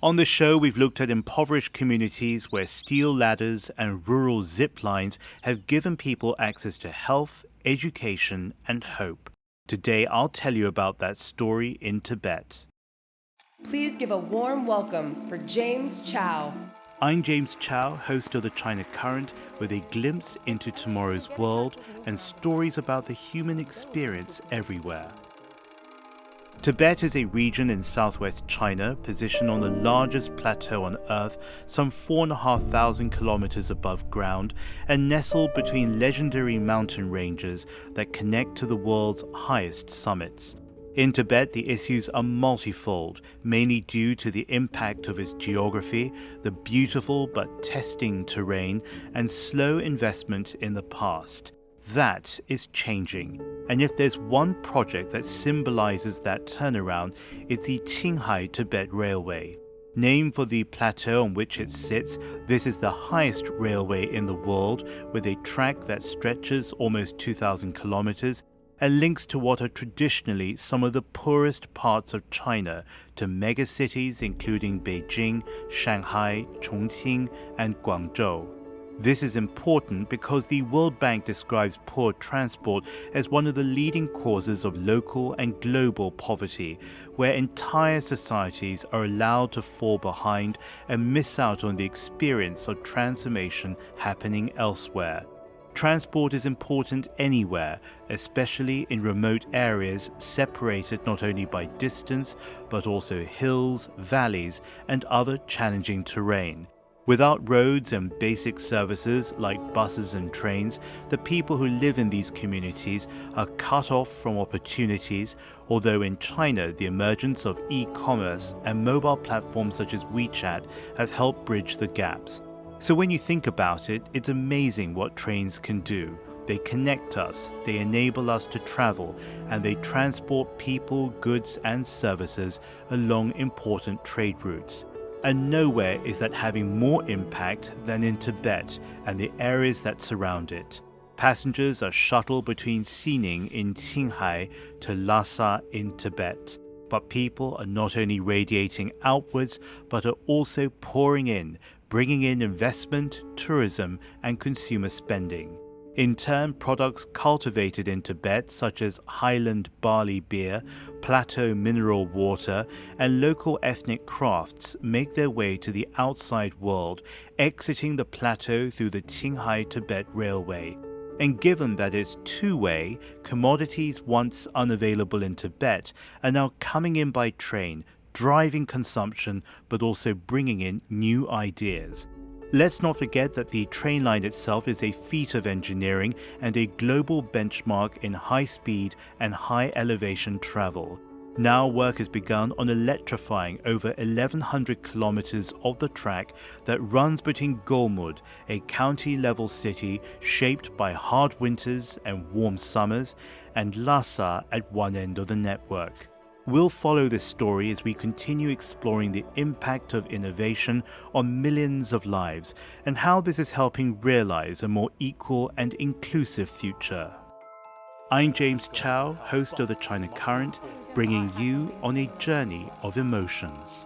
On the show, we've looked at impoverished communities where steel ladders and rural zip lines have given people access to health, education, and hope. Today, I'll tell you about that story in Tibet. Please give a warm welcome for James Chau. I'm James Chau, host of the China Current, with a glimpse into tomorrow's world and stories about the human experience everywhere. Tibet is a region in southwest China, positioned on the largest plateau on Earth, some 4,500 kilometers above ground, and nestled between legendary mountain ranges that connect to the world's highest summits. In Tibet, the issues are multifold, mainly due to the impact of its geography, the beautiful but testing terrain, and slow investment in the past. That is changing. And if there's one project that symbolizes that turnaround, it's the Qinghai Tibet Railway. Named for the plateau on which it sits, this is the highest railway in the world, with a track that stretches almost 2,000 kilometers and links to what are traditionally some of the poorest parts of China to megacities including Beijing, Shanghai, Chongqing, and Guangzhou. This is important because the World Bank describes poor transport as one of the leading causes of local and global poverty, where entire societies are allowed to fall behind and miss out on the experience of transformation happening elsewhere. Transport is important anywhere, especially in remote areas separated not only by distance, but also hills, valleys, and other challenging terrain. Without roads and basic services like buses and trains, the people who live in these communities are cut off from opportunities, although in China the emergence of e-commerce and mobile platforms such as WeChat have helped bridge the gaps. So when you think about it, it's amazing what trains can do. They connect us, they enable us to travel, and they transport people, goods, and services along important trade routes. And nowhere is that having more impact than in Tibet and the areas that surround it. Passengers are shuttled between Xining in Qinghai to Lhasa in Tibet. But people are not only radiating outwards, but are also pouring in, bringing in investment, tourism, and consumer spending. In turn, products cultivated in Tibet, such as highland barley beer, plateau mineral water, and local ethnic crafts, make their way to the outside world, exiting the plateau through the Qinghai Tibet Railway. And given that it's two-way, commodities once unavailable in Tibet are now coming in by train, driving consumption, but also bringing in new ideas. Let's not forget that the train line itself is a feat of engineering and a global benchmark in high-speed and high-elevation travel. Now work has begun on electrifying over 1,100 kilometers of the track that runs between Golmud, a county-level city shaped by hard winters and warm summers, and Lhasa at one end of the network. We'll follow this story as we continue exploring the impact of innovation on millions of lives and how this is helping realize a more equal and inclusive future. I'm James Chau, host of the China Current, bringing you on a journey of emotions.